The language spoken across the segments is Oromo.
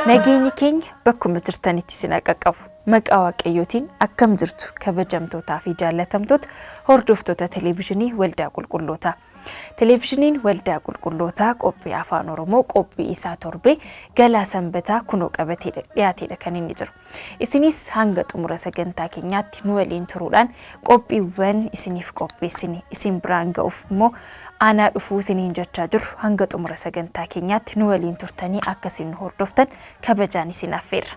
Nageenyi keenya bakkuma jirtanitti isin qaqqabu maqaa waaqayyootiin akkam jirtu kabajamtootaa fi jaallatamtoota hordoftoota televiizyinii Waldaa Qulqullootaa. Televiizyiniin Waldaa Qulqullootaa qophii afaan Oromoo qophii isaa torbee galaa sanbataa kunoo qabatee dhiyaateedha kan inni jiru. Isinis hanga xumura sagantaa keenyaatti nu waliin turuudhaan qophiiwwan isiniif qopheessine isin biraan ga'uuf immoo aanaa dhufuu isiniin jechaa jirru hanga xumura sagantaa keenyaatti nu waliin turtanii akkasiin nu hordoftan kabajaan isin affeerra.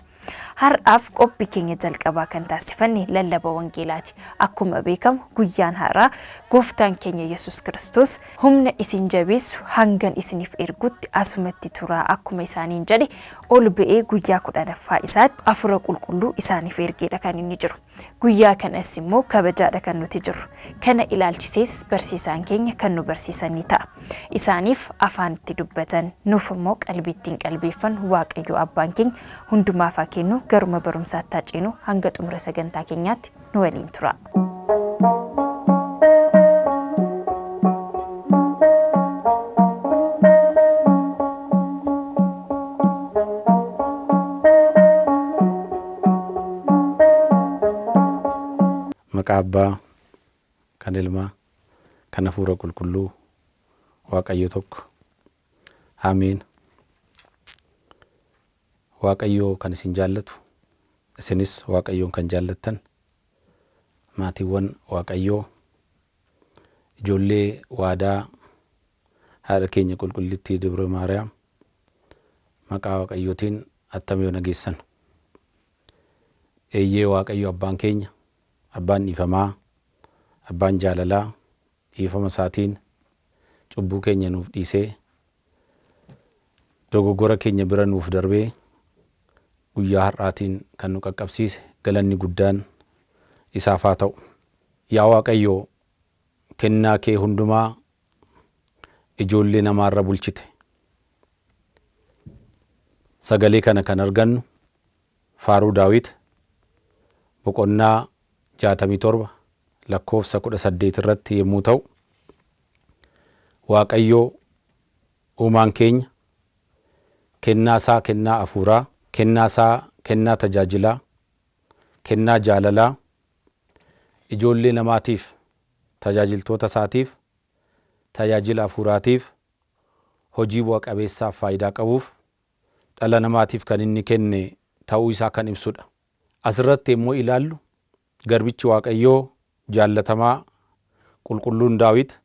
Har'aaf qophii keenya jalqabaa kan taasifanne lallaba wangeelaati. Akkuma beekamu guyyaan har'aa gooftaan keenya Yesuus Kiristoos humna isin jabeessu hangan isiniif ergutti asumatti turaa akkuma isaaniin jedhe ol ba'ee guyyaa 10ffaa isaatti Hafuura Qulqulluu isaaniif ergeedha kan inni jiru. Guyyaa kanas immoo kabajaadha kan nuti jirru. Kana ilaalchisees barsiisaan keenya kan nu barsiisanii ta'a. Isaaniif afaan itti dubbatan nuuf immoo qalbiittiin qalbeeffan Waaqayyo abbaan keenya hundumaaf haa kennu. Garuma barumsaatti ceenu hanga xumura sagantaa keenyaatti nu waliin tura. Maqaa Abbaa, kan Ilmaa, kan Hafuura Qulqulluu, Waaqayyo tokko. Ameen. Waaqayyo kan isin jaallatu, isinis Waaqayyoon kan jaallattan, maatiiwwan Waaqayyoo, ijoollee waadaa haadha keenya qulqullittii Dibra Maariyaam, maqaa Waaqayyootiin attamii nageessan. Eeyyee Waaqayyo abbaan keenya, abbaan dhiifamaa, abbaan jaalalaa, dhiifama isaatiin cubbuu keenya nuuf dhiisee, dogoggora keenya bira nuuf darbee, guyyaa har'aatiin kan nu qaqqabsiise galanni guddaan isaaf haa ta'u. Yaa Waaqayyo, kennaa kee hundumaa ijoollee namaarra bulchite. Sagalee kana kan argannu Faaruu Daawit boqonnaa 67 lakkoofsa 18 irratti yommuu ta'u, Waaqayyo uumaan keenya kennaa isaa kennaa hafuuraa, kennaa isaa kennaa tajaajilaa, kennaa jaalalaa ijoollee namaatiif, tajaajiltoota isaatiif, tajaajila hafuuraatiif, hojii bu'a qabeessaaf faayidaa qabuuf dhala namaatiif kan inni kenne ta'uu isaa kan ibsudha. Asirratti immoo ilaallu garbichi Waaqayyoo jaallatamaa qulqulluun Daawit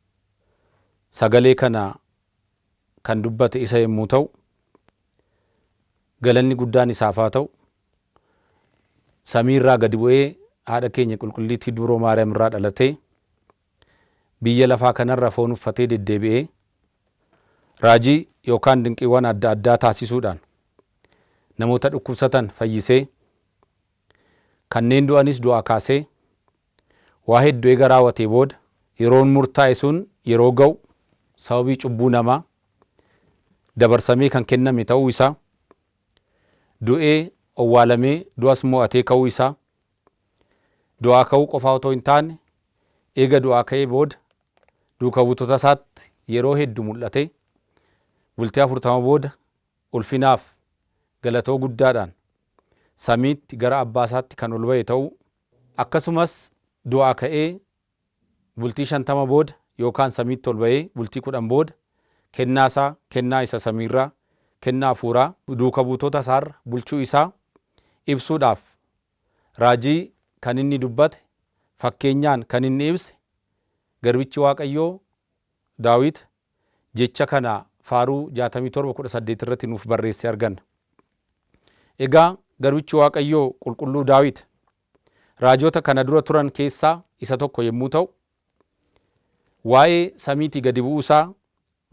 sagalee kana kan dubbate isa yommuu ta'u, galanni guddaan isaaf haa ta'u. Samii irraa gadi bu'ee haadha keenya qulqullittii Dibra Maariyaam irraa dhalatee biyya lafaa kanarra foon uffatee deddeebi'ee raajii yookaan dinqiiwwan adda addaa taasisuudhaan namoota dhukkubsatan fayyisee, kanneen du'anis du'aa kaasee, waa hedduu eega raawwatee booda yeroon murtaa'e sun yeroo ga'u sababii cubbuu namaa dabarsamee kan kenname ta'uu isaa, du'ee owwaalamee du'as mo'atee ka'uu isaa, du'aa ka'uu qofaa otoo hin taane eega du'aa ka'ee booda duuka buutota isaatti yeroo hedduu mul'ate bultii 40 booda ulfinaaf galatoo guddaadhaan samiitti gara abbaa isaatti kan ol ba'e ta'uu, akkasumas du'aa ka'ee bultii 50 booda yookaan samiitti ol ba'ee bultii 10 booda kennaa isa samiirraa, kennaa hafuuraa duuka buutota isaarra bulchuu isaa ibsuudhaaf raajii kan inni dubbate, fakkeenyaan kan inni ibse garbichi Waaqayyoo Daawit jecha kana Faaruu 67:18 irratti nuuf barreesse arganna. Egaa garbichi Waaqayyoo qulqulluu Daawit raajota kana dura turan keessaa isa tokko yommuu ta'u, waa'ee samiitii gadi bu'uusaa,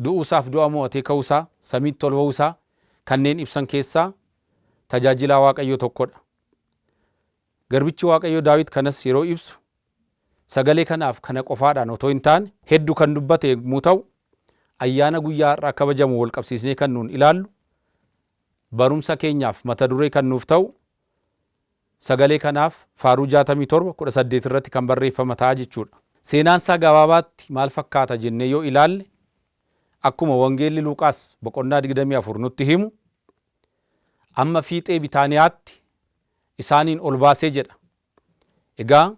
du'uusaaf du'a mo'atee ka'uusaa, samiitti ol ba'uusaa kanneen ibsan keessaa tajaajilaa Waaqayyoo tokkodha. Garbichi Waaqayyoo Daawit kanas yeroo ibsu sagalee kanaaf kana qofaadhaan otoo hin taane hedduu kan dubbate yommuu ta'u, ayyaana guyyaa har'aa kabajamu wal qabsiisnee kan nuun ilaallu, barumsa keenyaaf mata duree kan nuuf ta'u sagalee kanaaf Faaruu 67:18 irratti kan barreeffama ta'a jechuudha. Seenaan isaa gabaabaatti maal fakkaata jennee yoo ilaalle, akkuma wangeelli Luuqaas boqonnaa 24 nutti himu, amma fiixee Bitaaniyaatti isaaniin ol baasee jedha. Egaa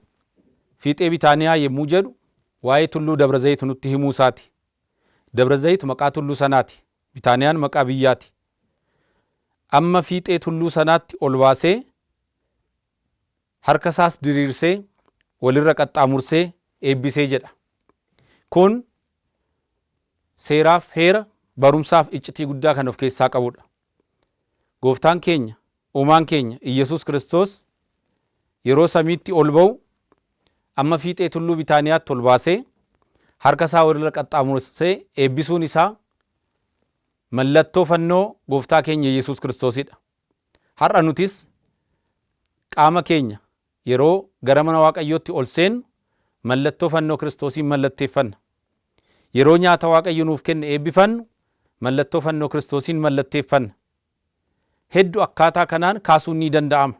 fiixee Bitaaniyaa yommuu jedhu waa'ee tulluu Dabra Zayit nutti himuu isaati. Dabra Zayit maqaa tulluu sanaati. Bitaaniyaan maqaa biyyaati. Amma fiixee tulluu sanaatti ol baasee harka isaas diriirsee walirra qaxxaamursee eebbisee jedha. Kun seeraaf heera barumsaaf iccitii guddaa kan of keessaa qabudha. Gooftaan keenya uumaan keenya Iyyasuus Kiristoos yeroo samiitti ol ba'u amma fiixee tulluu Bitaaniyaatti ol baasee harka isaa walirra qaxxaamursee eebbisuun isaa mallattoo fannoo gooftaa keenya Iyyasuus Kiristoosidha. Har'a nutis qaama keenya yeroo gara mana Waaqayyootti ol seennu mallattoo fannoo Kiristoosiin mallatteeffanna. Yeroo nyaata Waaqayyo nuuf kenne eebbifannu mallattoo fannoo Kiristoosiin mallatteeffanna. Hedduu akkaataa kanaan kaasuun ni danda'ama.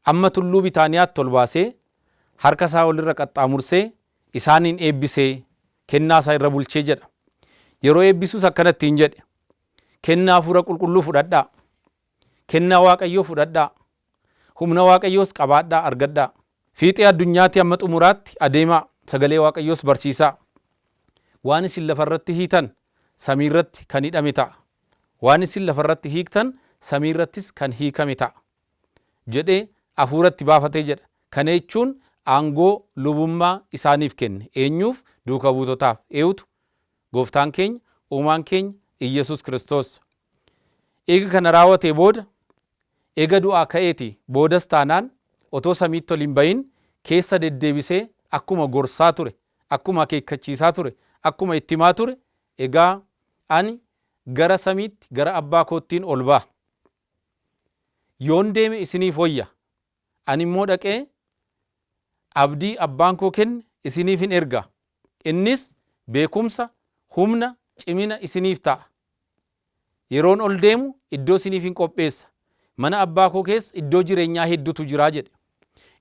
Amma tulluu Bitaaniyaatti ol baasee harka isaa walirra qaxxaamursee isaaniin eebbisee kennaa isaa irra bulchee jedha. Yeroo eebbisuus akkanatti hin jedhe. Kennaa hafuura qulqulluu fudhadhaa. Kennaa Waaqayyoo fudhadhaa. Humna Waaqayyoos qabaadhaa argadhaa. Fiixee addunyaatti amma xumuraatti adeemaa sagalee Waaqayyoos barsiisaa. Waan isin lafarratti hiitan samiirratti kan hidhame ta'a. Waan isin lafarratti hiiktan samiirrattis kan hiikame ta'a. Jedhee hafuuratti baafatee jedha. Kana jechuun aangoo lubummaa isaaniif kenne. Eenyuuf? Duuka buutotaaf. Eenyutu? Gooftaan keenya, uumaan keenya Iyyasuus Kiristoos. Eega kana raawwatee booda, eega du'aa ka'eeti boodas taanaan otoo samiitti ol hin bahin keessa deddeebisee akkuma gorsaa ture, akkuma akeekkachiisaa ture, akkuma itti himaa ture, egaa ani gara samiitti gara abbaa koottiin ol ba'a. Yoon deeme isiniif wayya. Ani immoo dhaqee abdii abbaan koo kenne isiniif hin erga. Innis beekumsa, humna, cimina isiniif ta'a. Yeroon ol deemu iddoo isiniif hin qopheessa. Mana abbaa koo keessa iddoo jireenyaa hedduutu jiraa jedhe.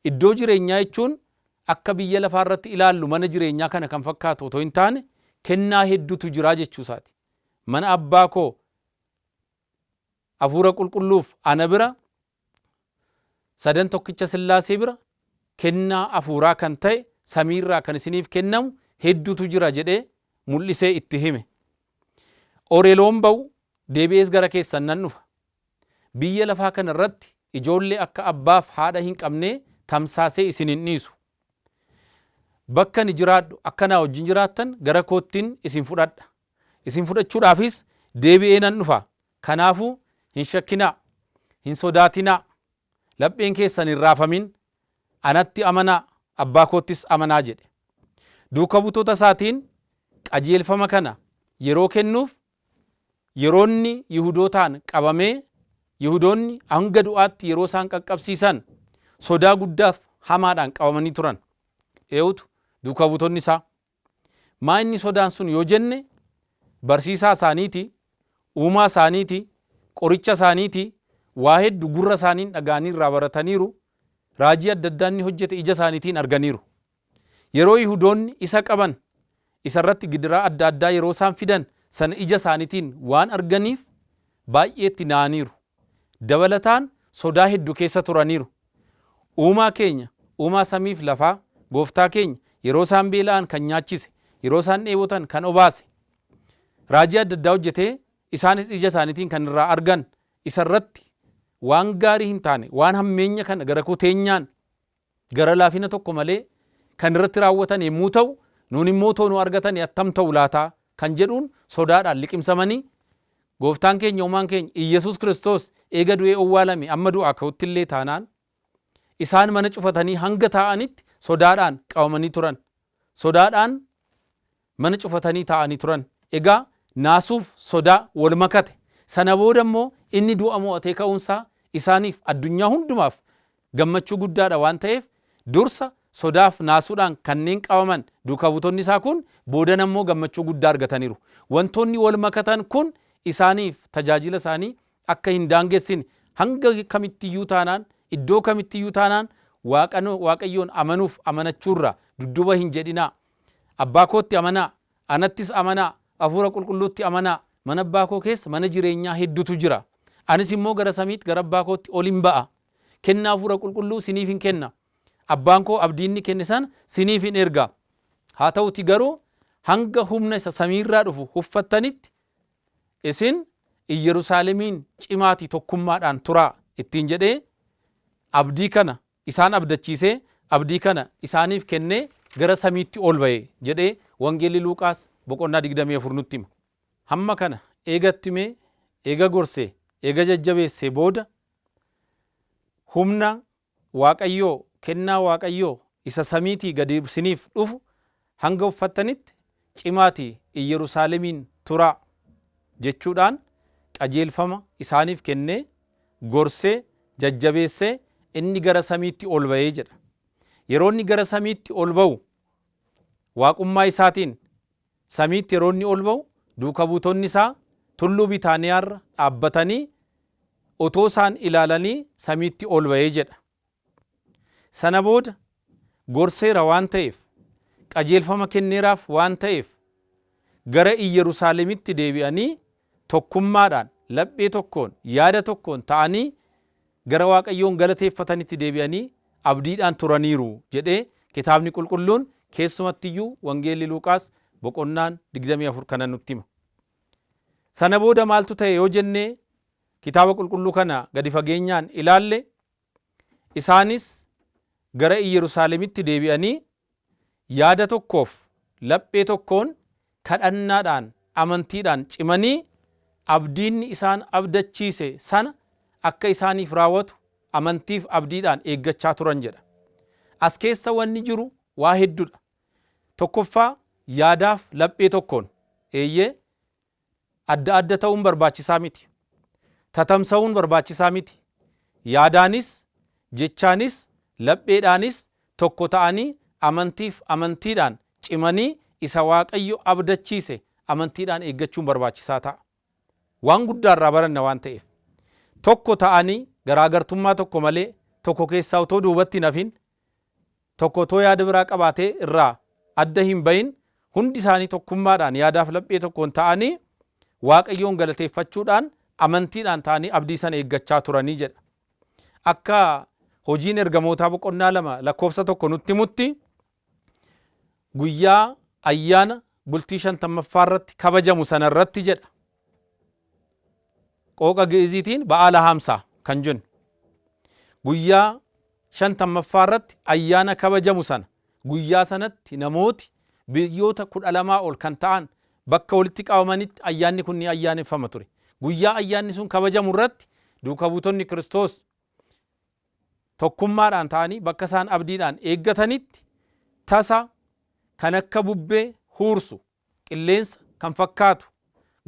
Iddoo jireenyaa jechuun akka biyya lafaa irratti ilaallu mana jireenyaa kana kan fakkaatu otoo hin taane kennaa hedduutu jiraa jechuusaati. Mana abbaa koo hafuura qulqulluuf ana bira, sadan tokkicha Sillaasee bira kennaa hafuuraa kan ta'e samiirraa kan isiniif kennamu hedduutu jira jedhee mul'isee itti hime. Oreeloon ba'u deebi'ees gara keessan nan dhufa. Biyya lafaa kana irratti ijoollee akka abbaaf haadha hin qabnee tamsaasee isin hin dhiisu. Bakka ni jiraadhu akka naa wajjin jiraattan gara koottiin isin fudhadha. Isin fudhachuudhaafis deebi'ee nan dhufa. Kanaafuu hin shakkinaa, hin sodaatinaa, lapheen keessan hin raafamin, anatti amanaa, abbaa koottis amanaa jedhe. Duuka butoota isaatiin qajeelfama kana yeroo kennuuf yeroonni Yihudootaan qabamee Yihudoonni hanga du'aatti yeroo isaan qaqqabsiisan sodaa guddaaf hamaadhaan qabamanii turan. Eenyutu? Duuka butoonni isaa. Maa inni sodaan sun yoo jenne barsiisaa isaaniiti, uumaa isaaniiti, qoricha isaaniiti, waa hedduu gurra isaaniin dhaga'anii irraa barataniiru, raajii adda addaa inni hojjete ija isaaniitiin arganiiru. Yeroo Yihudoonni isa qaban, isarratti gidiraa adda addaa yeroo isaan fidan sana ija isaaniitiin waan arganiif baay'eetti na'aniiru. Dabalataan sodaa hedduu keessa turaniiru. Uumaa keenya, uumaa samiif lafaa, gooftaa keenya yeroo isaan beela'an kan nyaachise, yeroo isaan dheebotan kan obaase, raajii adda addaa hojjetee isaanis ija isaaniitiin kan irraa argan, isarratti waan gaarii hin taane, waan hammeenya kana gara kuteenyaan, gara laafina tokko malee kan irratti raawwatan yommuu ta'u, nuun immoo toonuu argatan attam ta'u laataa kan jedhuun sodaadhaan liqimsamanii gooftaan keenya uumaan keenya Iyyasuus Kiristoos eega du'ee owwaalame amma du'aa ka'utti illee taanaan isaan mana cufatanii hanga taa'anitti sodaadhaan qabamanii turan. Sodaadhaan mana cufatanii taa'anii turan. Egaa naasuuf sodaa wal makate. Sana booda immoo inni du'a mo'atee ka'uunsaa isaaniif addunyaa hundumaaf gammachuu guddaadha waan ta'eef dursa sodaaf naasuudhaan kanneen qabaman duuka butoonni isaa kun boodan ammoo gammachuu guddaa argataniiru. Wantoonni wal makatan kun isaaniif tajaajila isaanii akka hin daangessine hanga kamittiyyuu taanaan iddoo kamittiyyuu taanaan waaqayyoon amanuuf amanachuurra dudduba hin jedhinaa. Abbaa kootti amanaa, anattis amanaa, hafuura qulqulluutti amanaa. Mana abbaa koo keessa mana jireenyaa hedduutu jira. Anis immoo gara samiitti gara abbaa kootti ol hin ba'a. Kennaa hafuura qulqulluu siniif hin kenna. Abbaan koo abdii inni kenne sana siniif hin erga. Haa ta'uti garuu hanga humna isa samiirraa dhufu uffattanitti isin Yerusaalemiin cimaatii tokkummaadhaan turaa ittiin jedhee abdii kana isaan abdachiisee abdii kana isaaniif kennee gara samiitti ol ba'e jedhee wangeelli Luuqaas boqonnaa 24 nutti hima. hamma kana eegattimee eega gorsee eega jajjabeessee booda humna Waaqayyoo kennaa Waaqayyoo isa samiitii gadi isiniif dhufu hanga uffattanitti cimaatii Yerusaalemiin turaa jechuudhaan qajeelfama isaaniif kennee gorsee jajjabeessee inni gara samiitti ol ba'ee jedha. Yeroo inni gara samiitti ol ba'u waaqummaa isaatiin samiitti yeroo inni ol ba'u duuka buutonni isaa tulluu Bitaaniyaarra dhaabbatanii otoo isaan ilaalanii samiitti ol ba'ee jedha. Sana booda gorseera waan ta'eef qajeelfama kenneeraaf waan ta'eef gara Yerusaalemitti deebi'anii tokkummaadhaan laphee tokkoon yaada tokkoon ta'anii gara Waaqayyoon galateeffatanitti deebi'anii abdiidhaan turaniiru jedhee kitaabni qulqulluun keessumattiyyuu wangeelli Luuqaas boqonnaan 24 kana nutti hima. Sana booda maaltu ta'e yoo jennee kitaaba qulqulluu kana gadi fageenyaan ilaalle isaanis gara Yerusaalemitti deebi'anii yaada tokkoof laphee tokkoon kadhannaadhaan amantiidhaan cimanii abdiinni isaan abdachiise sana akka isaaniif raawwatu amantiif abdiidhaan eeggachaa turan jedha. As keessa wanni jiru waa hedduudha. Tokkoffaa yaadaaf laphee tokkoon eeyyee adda adda ta'uun barbaachisaa miti. Tatamsa'uun barbaachisaa miti. Yaadaanis jechaanis lapheedhaanis tokko ta'anii amantiif amantiidhaan cimanii isa Waaqayyo abdachiise amantiidhaan eeggachuun barbaachisaa ta'a. Waan guddaarraa baranna waan ta'eef tokko ta'anii garaagartummaa tokko malee tokko keessaa otoo duubatti hin hafin tokko otoo yaada biraa qabaatee irraa adda hin bahin hundi isaanii tokkummaadhaan yaadaaf laphee tokkoon ta'anii Waaqayyoon galateeffachuudhaan amantiidhaan ta'anii abdii sana eeggachaa turanii jedha. Akka hojiin ergamootaa boqonnaa 2 lakkoofsa 1 nutti himutti guyyaa ayyaana bultii 50ffaa irratti kabajamu sana irratti jedha. Qooqa Gi'iziitiin ba'aala haamsaa kan jennu guyyaa 50ffaa irratti ayyaana kabajamu sana guyyaa sanatti namooti biyyoota 12 ol kan ta'an bakka walitti qabamanitti ayyaanni kun ni ayyaaneffama ture. Guyyaa ayyaanni sun kabajamu irratti duuka buutonni Kiristoos tokkummaadhaan ta'anii bakka isaan abdiidhaan eeggatanitti tasa kan akka bubbee huursu qilleensa kan fakkaatu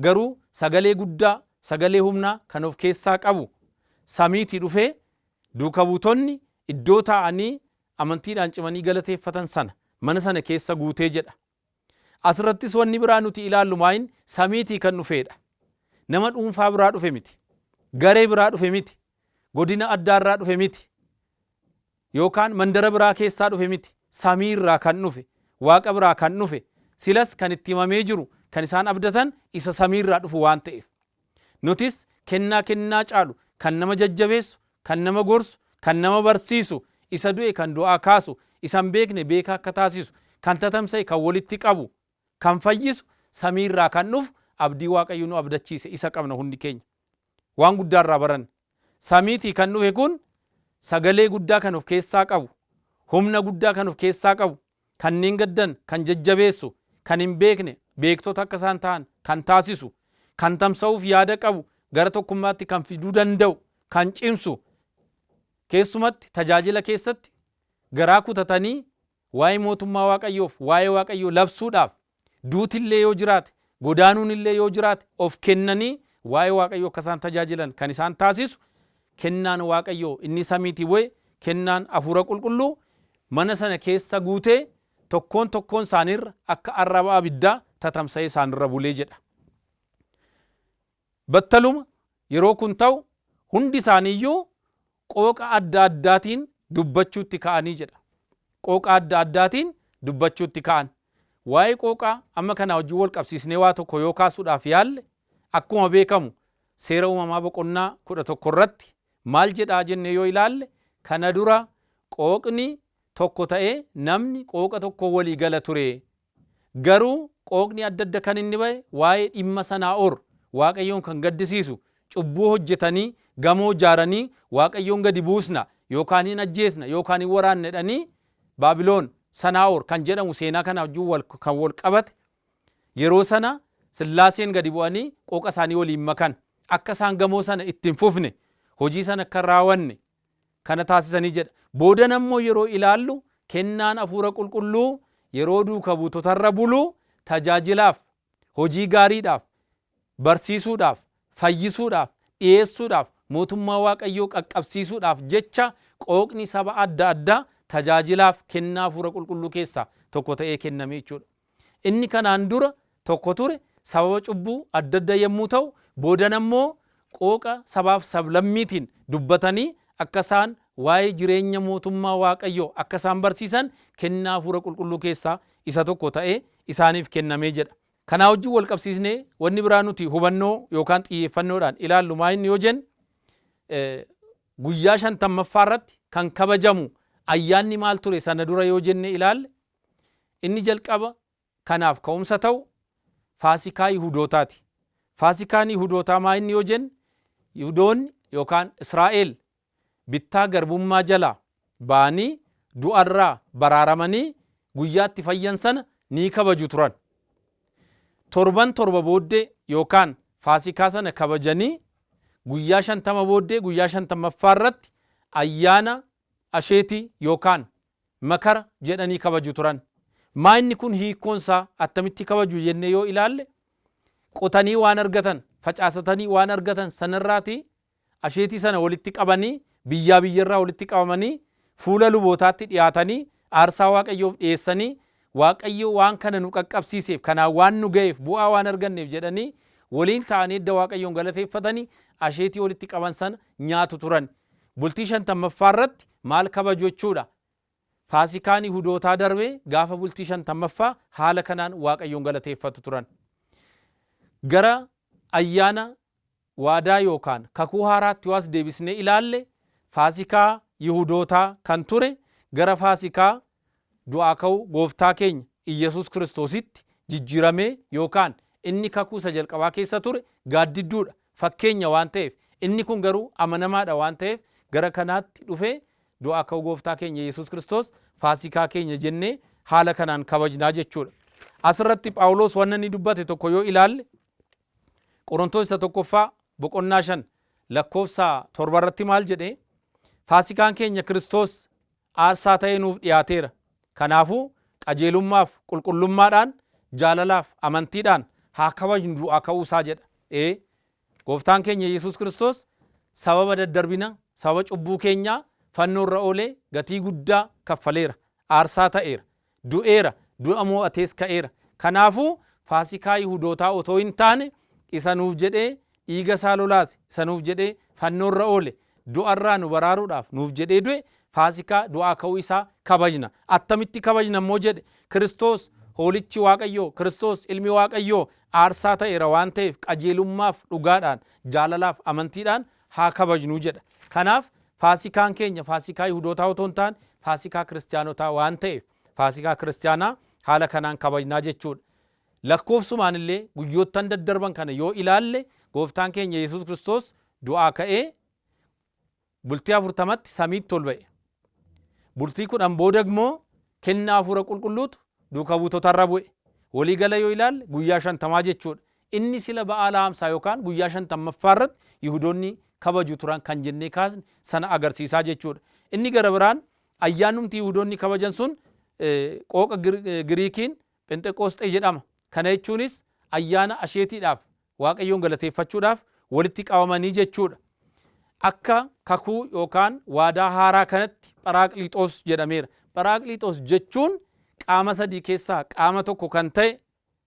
garuu sagalee guddaa sagalee humnaa kan of keessaa qabu samiitii dhufee duuka buutonni iddoo taa'anii amantiidhaan cimanii galateeffatan sana mana sana keessa guutee jedha. Asirrattis wanni biraa nuti ilaallu maayin samiitii kan dhufeedha. Nama dhuunfaa biraa dhufe miti. Garee biraa dhufe miti. Godina addaarraa dhufe miti. Yookaan mandara biraa keessaa dhufe miti. Samiirraa kan dhufe, Waaqa biraa kan dhufe, silas kan itti himamee jiru kan isaan abdatan isa samiirraa dhufu waan ta'eef. Nutis kennaa caalu kan nama jajjabeessu, kan nama gorsu, kan nama barsiisu, isa du'e kan du'aa kaasu, isa hin beekne beekaa akka taasisu, kan tatamsa'e kan walitti qabu, kan fayyisu samiirraa kan dhufu abdii Waaqayyo nu abdachiise isa qabna hundi keenya. Waan guddaarraa baranne. Samiitii kan dhufe kun sagalee guddaa kan of keessaa qabu, humna guddaa kan of keessaa qabu, kanneen gaddan kan jajjabeessu, kan hin beekne beektota akka isaan ta'an kan taasisu, kan tamsa'uuf yaada qabu, gara tokkummaatti kan fiduu danda'u, kan cimsu, keessumatti tajaajila keessatti garaa kutatanii waa'ee mootummaa Waaqayyoof, waa'ee Waaqayyoo labsuudhaaf duutillee yoo jiraate, godaanuun illee yoo jiraate of kennanii waa'ee Waaqayyoo akka isaan tajaajilan kan isaan taasisu kennaan Waaqayyoo inni samiitii waa'ee kennaan hafuura qulqulluu mana sana keessa guutee tokkoon isaaniirra akka arraba abiddaa tatamsa'ee isaanirra bulee jedha. Battaluma yeroo kun ta'u hundi isaaniiyyuu qooqa adda addaatiin dubbachuutti ka'anii jedha. Qooqa adda addaatiin dubbachuutti ka'an. Waa'ee qooqaa amma kana wajjin wal qabsiisnee waa tokko yoo kaasuudhaaf yaalle akkuma beekamu seera uumamaa boqonnaa 11 irratti maal jedhaa jenne yoo ilaalle kana dura qooqni tokko ta'ee namni qooqa tokko walii gala ture. Garuu qooqni adda adda kan inni ba'e waa'ee dhimma Sanaa'or Waaqayyoon kan gaddisiisu cubbuu hojjetanii gamoo ijaaranii Waaqayyoon gadi buusna yookaan hin ajjeesna yookaan hin waraanne jedhanii Baabiloon Sanaa'or kan jedhamu seenaa kana wajjin kan wal qabate yeroo sana Sillaaseen gadi bu'anii qooqa isaanii waliin makan akka isaan gamoo sana ittiin fufne hojii sana akka raawwanne kana taasisanii jedha. Boodan ammoo yeroo ilaallu kennaan hafuura qulqulluu yeroo duuka buutotarra bulu tajaajilaaf, hojii gaariidhaaf, barsiisuudhaaf, fayyisuudhaaf, dhiyeessuudhaaf, mootummaa waaqayyoo qaqqabsiisuudhaaf jecha qooqni saba adda addaa tajaajilaaf kennaa hafuura qulqulluu keessaa tokko ta'ee kenname jechuudha. Inni kanaan dura tokko ture sababa cubbuu adda addaa yommuu ta'u, boodan ammoo qooqa sabaaf sablammiitiin dubbatanii akka isaan waa'ee jireenya mootummaa waaqayyoo akka isaan barsiisan kennaa hafuura qulqulluu keessaa isa tokko ta'ee isaaniif kennamee jedha. Kanaa wajjin wal qabsiisnee wanni biraa nuti hubannoo yookaan xiyyeeffannoodhaan ilaallu maa inni yoo jennu guyyaa 50ffaa irratti kan kabajamu ayyaanni maal ture sana dura yoo jenne ilaalle inni jalqaba kanaaf ka'umsa ta'u Faasikaa Yihudootaati. Faasikaan Yihudootaa maa inni yoo jenne Yihudoonni yookaan Israa'el bittaa garbummaa jalaa ba'anii du'arraa baraaramanii guyyaatti fayyan sana ni kabaju turan. Torban booddee yookaan Faasikaa sana kabajanii guyyaa 50 booddee guyyaa 50ffaa irratti ayyaana asheetii yookaan makara jedhanii kabaju turan. Maa inni kun hiikkoonsaa attamitti kabaju jennee yoo ilaalle qotanii waan argatan facaasatanii waan argatan sanarraati asheetii sana walitti qabanii biyyaa biyyarraa walitti qabamanii fuula lubootaatti dhiyaatanii aarsaa waaqayyoof dhiyeessanii waaqayyo waan kana nu qaqqabsiiseef kanaan waan nu ga'eef bu'aa waan arganneef jedhanii waliin ta'anii edda waaqayyoon galateeffatanii asheetii walitti qaban sana nyaatu turan. Bultii 50ffaa irratti maal kabaju jechuudha. Faasikaan Yihudootaa darbee gaafa bultii 50ffaa haala kanaan waaqayyoon galateeffatu turan. Gara ayyaana waadaa yookaan kakuu haaraatti waas deebisnee ilaalle Faasikaa Yihudootaa kan ture gara Faasikaa du'aa ka'uu gooftaa keenya Iyyasuus Kiristoositti jijjiiramee yookaan inni kakuu isa jalqabaa keessa ture gaaddidduudha fakkeenya waan ta'eef inni kun garuu amanamaadha waan ta'eef gara kanaatti dhufee du'aa ka'uu gooftaa keenya Iyyasuus Kiristoos Faasikaa keenya jennee haala kanaan kabajnaa jechuudha. Asirratti Phaawulos wanna inni dubbate tokko yoo ilaalle Qorontoos 1:5 lakkoofsa 7 irratti maal jedhee Faasikaan keenya Kiristoos aarsaa ta'ee nuuf dhiyaateera. Kanaafuu qajeelummaaf qulqullummaadhaan jaalalaaf amantiidhaan haa kabajnu du'aa ka'uusaa jedha. Gooftaan keenya Yesuus Kiristoos sababa daddarbina sababa cubbuu keenyaa fannoo irra oolee gatii guddaa kaffaleera. Aarsaa ta'eera. Du'eera. Du'a mo'atees ka'eera. Kanaafuu Faasikaa Yihudootaa otoo hin taane isa nuuf jedhee dhiiga isaa lolaase isa nuuf jedhee fannoo irra oole du'arraa nu baraaruudhaaf nuuf jedhee du'e Faasikaa du'aa ka'uu isaa kabajna. Attamitti kabajna immoo jedhe Kiristoos hoolichi waaqayyoo Kiristoos ilmi waaqayyoo aarsaa ta'eera waan ta'eef qajeelummaaf dhugaadhaan jaalalaaf amantiidhaan haa kabajnuu jedha. Kanaaf Faasikaan keenya Faasikaa Yihudootaa otoo hin taane Faasikaa Kiristaanotaa waan ta'eef Faasikaa Kiristaanaa haala kanaan kabajnaa jechuudha. Lakkoofsumaan illee guyyoottan daddarban kana yoo ilaalle gooftaan keenya Yesuus Kiristoos du'aa ka'ee bultii 40tti samiitti ol ba'e. Bultii 10 booda immoo kennaa hafuura qulqulluutu duuka buutotarra bu'e. Walii gala yoo ilaalle guyyaa 50 jechuudha. Inni sila ba'aala hamsaa yookaan guyyaa 50ffaa irratti Yihudoonni kabaju turan kan jennee kaasne sana agarsiisaa jechuudha. Inni gara biraan ayyaanumti Yihudoonni kabajan sun qooqa Giriikiin Phenxeqoosxee jedhama. Kana jechuunis ayyaana asheetiidhaaf waaqayyoon galateeffachuudhaaf walitti qabamanii jechuudha. Akka kakuu yookaan waadaa haaraa kanatti Pharaaqliixoos jedhameera. Pharaaqliixoos jechuun qaama sadii keessaa qaama tokko kan ta'e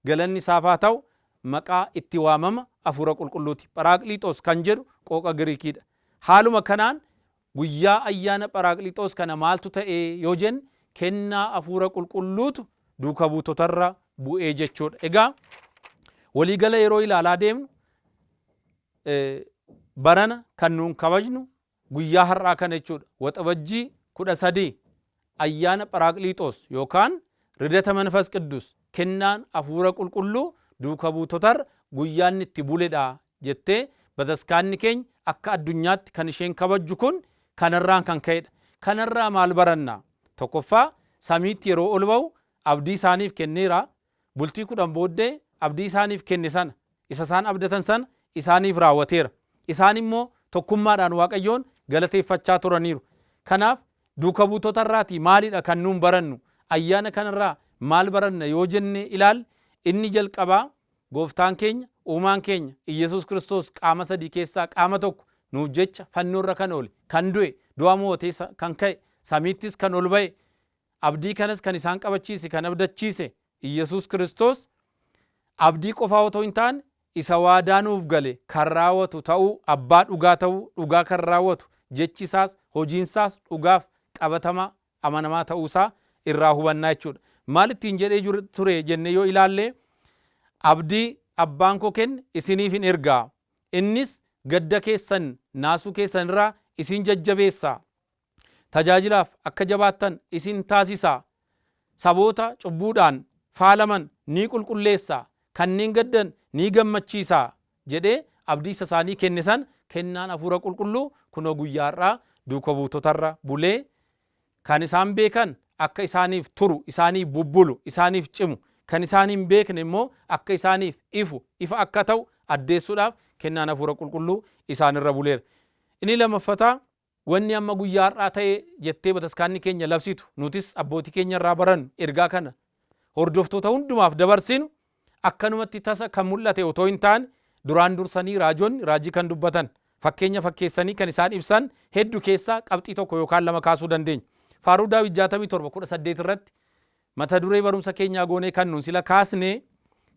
galanni isaaf haa ta'u maqaa itti waamama hafuura qulqulluuti. Pharaaqliixoos kan jedhu qooqa Giriikiidha. Haaluma kanaan guyyaa ayyaana Pharaaqliixoos kana maaltu ta'e yoo jenne kennaa hafuura qulqulluutu duuka buutotarra bu'ee jechuudha. Egaa waliigala yeroo ilaalaa deemnu barana kan nuun kabajnu guyyaa har'aa kana jechuudha. Waxabajjii 13 ayyaana Pharaaqliixoos yookaan ridata manfas qidduus kennaan hafuura qulqulluu duuka buutotarra guyyaan itti buledha jettee bataskaanni keenya akka addunyaatti kan isheen kabajju kun kanarraan kan ka'edha. Kanarraa maal baranna? Tokkoffaa samiitti yeroo ol ba'u abdii isaaniif kenneera. Bultii 10 booddee abdii isaaniif kenne sana isa isaan abdatan sana isaaniif raawwateera. Isaan immoo tokkummaadhaan Waaqayyoon galateeffachaa turaniiru. Kanaaf duuka buutota irraatii maalidha kan nuun barannu? Ayyaana kanarraa maal baranna yoo jenne ilaal, inni jalqabaa gooftaan keenya uumaan keenya Iyyasuus Kiristoos qaama sadii keessaa qaama tokko nuuf jecha fannoorra kan oole, kan du'e, du'a mootee kan ka'e, samiittis kan ol ba'e, abdii kanas kan isaan qabachiise, kan abdachiise Iyyasuus Kiristoos abdii qofaa otoo hin taane isa waadaa nuuf gale kan raawwatu ta'uu, abbaa dhugaa ta'uu, dhugaa kan raawwatu, jechisaas hojiinsaas dhugaaf qabatamaa amanamaa ta'uusaa irraa hubannaa jechuudha. Maal ittiin jedhee ture jenne yoo ilaalle, abdii abbaan koo kenne isiniif hin ergaa, innis gadda keessan naasuu keessan irraa isin jajjabeessaa, tajaajilaaf akka jabaattan isin taasisaa, saboota cubbuudhaan faalaman ni qulqulleessaa, kanneen gaddan ni gammachiisaa jedhee abdii isa isaanii kenne san kennaan hafuura qulqulluu kunoo guyyaa irraa duuka buutotarra bulee kan isaan beekan akka isaaniif turu, isaaniif bubbulu, isaaniif cimu, kan isaan hin beekne immoo akka isaaniif ifa akka ta'u addeessuudhaaf kennaan hafuura qulqulluu isaanirra buleera. Inni lamaffataa wanni amma guyyaa har'aa ta'e jettee bataskaanni keenya labsitu, nutis abbootii keenya irraa baran ergaa kana hordoftoota hundumaaf dabarsinu akkanumatti tasa kan mul'ate otoo hin taane duraan dursanii raajonni raajii kan dubbatan fakkeenya fakkeessanii kan isaan ibsan hedduu keessaa qabxii tokko yookaan lama kaasuu dandeenya. Faaruu Daawit 67:18 irratti mata duree barumsa keenyaa goonee kan nuun sila kaasne,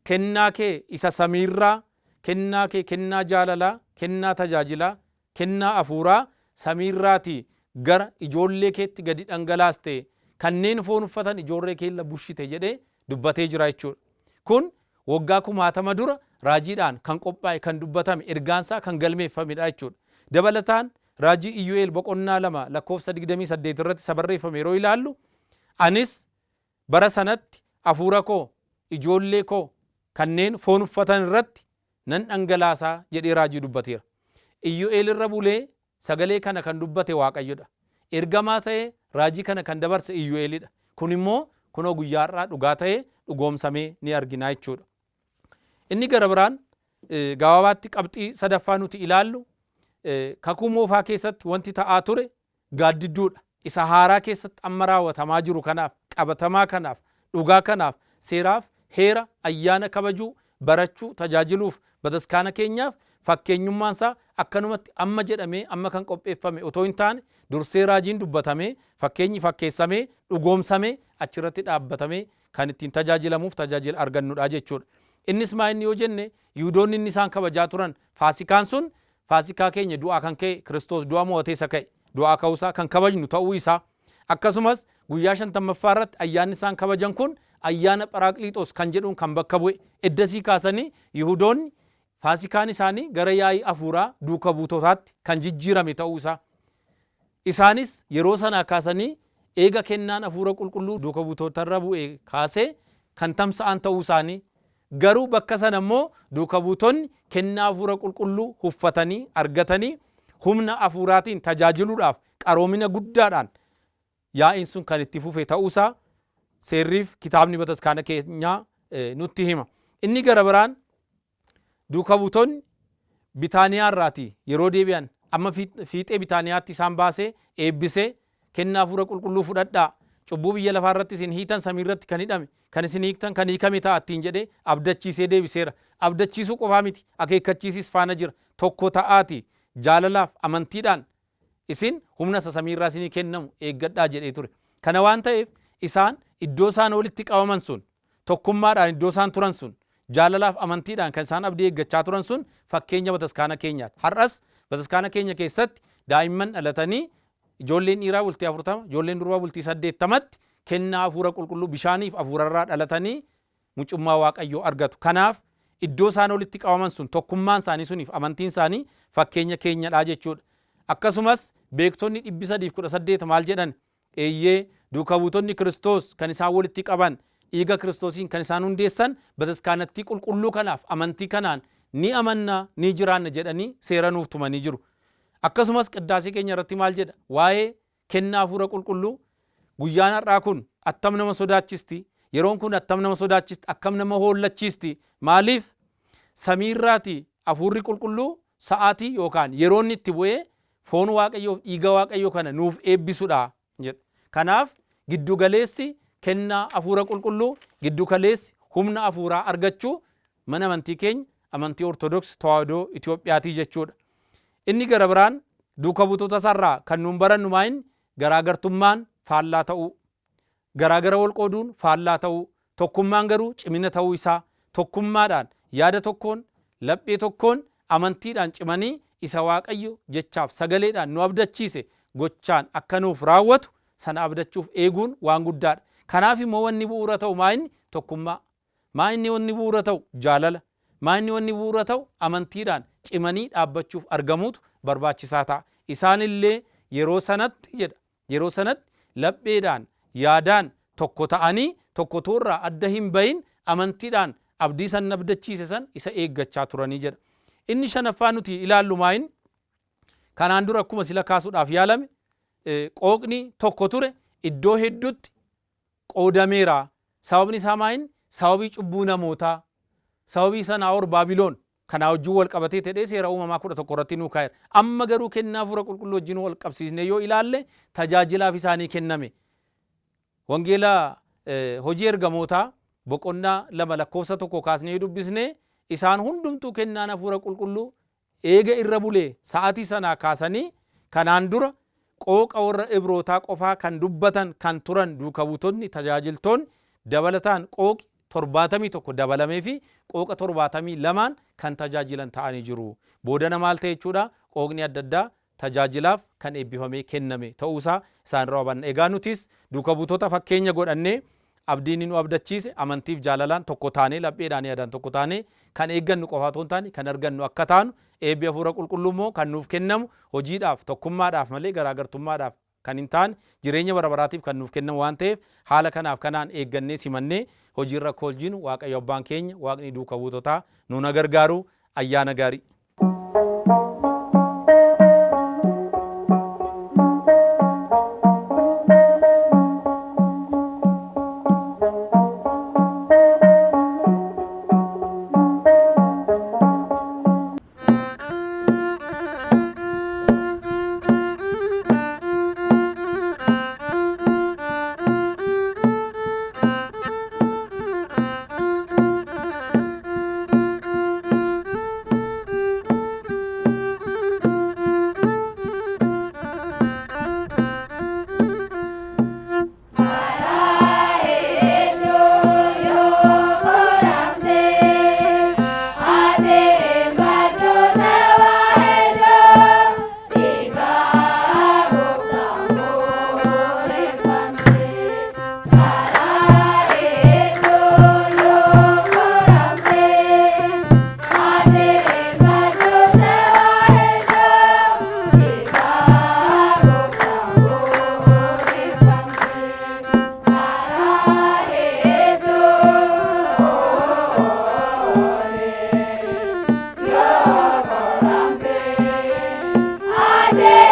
kennaa kee isa samiirraa, kennaa kee kennaa jaalalaa, kennaa tajaajilaa, kennaa hafuuraa samiirraatii gara ijoollee keetti gadi dhangalaaste, kanneen foon uffatan ijoollee keella bushite jedhee dubbatee jira jechuudha. Kun waggaa 1000 dura raajiidhaan kan qophaa'e, kan dubbatame, ergaansaa kan galmeeffamedha jechuudha. Dabalataan raajii Iyyoo'eel 2:28 irratti isa barreeffame yeroo ilaallu, anis bara sanatti hafuura koo ijoollee koo kanneen foon uffatan irratti nan dhangalaasaa jedhee raajii dubbateera. Iyyoo'eel irra bulee sagalee kana kan dubbate Waaqayyodha. Ergamaa ta'ee raajii kana kan dabarse Iyyoo'eelidha. Kun immoo kunoo guyyaa har'aa dhugaa ta'ee dhugoomsamee ni argina jechuudha. Inni gara biraan gabaabaatti qabxii sadaffaa nuti ilaallu, kakuu moofaa keessatti wanti ta'aa ture gaaddidduudha. Isa haaraa keessatti amma raawwatamaa jiru kanaaf, qabatamaa kanaaf, dhugaa kanaaf, seeraaf, heera, ayyaana kabajuu, barachuu, tajaajiluuf, bataskaana keenyaaf fakkeenyummaan isaa akkanumatti amma jedhamee amma kan qopheeffame otoo hin taane dursee raajiin dubbatamee, fakkeenyi fakkeessamee, dhugoomsamee, achirratti dhaabbatamee kan ittiin tajaajilamuuf tajaajila argannudha jechuudha. Innis maa inni yoo jenne, Yihuudoonni inni isaan kabajaa turan faasikaan sun faasikaa keenya du'aa kan ka'e Kiristoos du'a mo'atee isa ka'e, du'aa ka'uusaa kan kabajnu ta'uu isaa, akkasumas guyyaa 50ffaa irratti ayyaanni isaan kabajan kun ayyaana Pharaaqliixoos kan jedhuun kan bakka bu'e. Eddasii kaasanii Yihuudoonni faasikaan isaanii gara yaa'ii hafuuraa duuka buutotaatti kan jijjiirame ta'uu isaa. Isaanis yeroo sanaa kaasanii eega kennaan hafuura qulqulluu duuka buutotarra bu'e kaasee kan tamsa'an ta'uu isaanii, garuu bakka sana immoo duuka buutonni kennaa hafuura qulqulluu uffatanii argatanii humna hafuuraatiin tajaajiluudhaaf qaroomina guddaadhaan yaa'iin sun kan itti fufe ta'uusaa seerriif kitaabni bataskaana keenyaa nutti hima. Inni gara biraan duuka buutonni Bitaaniyaa irraatii yeroo deebi'an amma fiixee Bitaaniyaatti isaan baasee eebbisee kennaa hafuura qulqulluu fudhadhaa, cubbuu biyya lafaa irratti isin hiitan samii irratti kan hidhame, kan isin hiiktan kan hiikame ta'a ittiin jedhee abdachiisee deebiseera. Abdachiisuu qofaa miti, akeekkachiisis faana jira. Tokko ta'aati jaalalaaf amantiidhaan isin humna isa samii irraa isinii kennamu eeggadhaa jedhee ture. Kana waan ta'eef isaan iddoo isaan walitti qabaman sun, tokkummaadhaan iddoo isaan turan sun, jaalalaaf amantiidhaan kan isaan abdii eeggachaa turan sun fakkeenya bataskaana keenyaati. Har'as bataskaana keenya keessatti daa'imman dhalatanii ijoolleen dhiiraa bultii 40, ijoolleen durbaa bultii 80tti kennaa hafuura qulqulluu bishaaniif hafuurarraa dhalatanii mucummaa Waaqayyoo argatu. Kanaaf iddoo isaan walitti qabaman sun, tokkummaan isaanii suniif amantiin isaanii fakkeenya keenyadha jechuudha. Akkasumas beektonni 318 maal jedhan? Eeyyee duuka buutonni Kiristoos kan isaan walitti qaban, dhiiga Kiristoosiin kan isaan hundeessan bataskaanatti qulqulluu kanaaf amantii kanaan ni amannaa ni jiraanna jedhanii seera nuuf tumanii jiru. Akkasumas qiddaasii keenya irratti maal jedha? Waa'ee kennaa hafuura qulqulluu guyyaan har'aa kun attam nama sodaachisti, yeroon kun attam nama sodaachisti akkam nama hollachiisti maaliif samiirraati hafuurri qulqulluu sa'aatii yookaan yeroon itti bu'ee foon waaqayyoo dhiiga waaqayyoo kana nuuf eebbisudha jedha. Kanaaf giddu galeessi kennaa hafuura qulqulluu giddu galeessi humna hafuuraa argachuu mana amantii keenya amantii ortodoksii tawaahidoo Itoophiyaatii jechuudha. Inni gara biraan duuka buutota sarraa kan nuun barannu maayin garaagartummaan faallaa ta'uu, garaagara wal qooduun faallaa ta'uu, tokkummaan garuu cimina ta'uu isaa, tokkummaadhaan yaada tokkoon laphee tokkoon amantiidhaan cimanii isa waaqayyo jechaaf sagaleedhaan nu abdachiise gochaan akka nuuf raawwatu sana abdachuuf eeguun waan guddaadha. Kanaaf immoo wanni bu'uura ta'u maayinni tokkummaa, maayinni wanni bu'uura ta'u jaalala, maayinni wanni bu'uura ta'u amantiidhaan cimanii dhaabbachuuf argamuutu barbaachisaa ta'a. Isaanillee yeroo sanatti jedha, yeroo sanatti lapheedhaan yaadaan tokko ta'anii tokko toorraa adda hin bahin amantiidhaan abdii san abdachiise san isa eeggachaa turanii jedha. Inni shanaffaa nuti ilaallu maayin kanaan dura akkuma sila kaasuudhaaf yaalame qooqni tokko ture iddoo hedduutti qoodameera. Sababni isaa maayin sababii cubbuu namootaa, sababii Sanaaor Baabiloon kanaa wajjin wal qabatee ta'ee seera uumamaa 11 irratti nuu kaa'eera. Amma garuu kennaa hafuura qulqulluu wajjin wal qabsiisnee yoo ilaalle tajaajilaaf isaanii kenname. Wangeela hojii ergamootaa boqonnaa 2:1 kaasnee dubbisnee isaan hundumtuu kennaan hafuura qulqulluu eega irra bulee sa'aatii sanaa kaasanii kanaan dura qooqa warra Ibrootaa qofaa kan dubbatan kan turan duuka buutonni tajaajiltoonni dabalataan qooqi 71 dabalamee fi qooqa 72 kan tajaajilan ta'anii jiru. Boodana maal ta'e jechuudha qooqni adda addaa tajaajilaaf kan eebbifamee kenname ta'uusaa isaan irraa hubanna. Egaa nutis duuka buutota fakkeenya godhannee abdiin nu abdachiise amantiif jaalalaan tokko taanee lapheedhaan yaadaan tokko taanee kan eeggannu qofaa otoo hin taane kan argannu akka taanu eebbi hafuura qulqulluu immoo kan nuuf kennamu hojiidhaaf tokkummaadhaaf malee garaagartummaadhaaf kan hin taane jireenya bara baraatiif kan nuuf kennamu waan ta'eef haala kanaaf kanaan eeggannee simannee hojiirra akka hojjinu waaqayyo abbaan keenya waaqni duuka buutotaa nuuna gargaaru ayyaana gaarii. Ade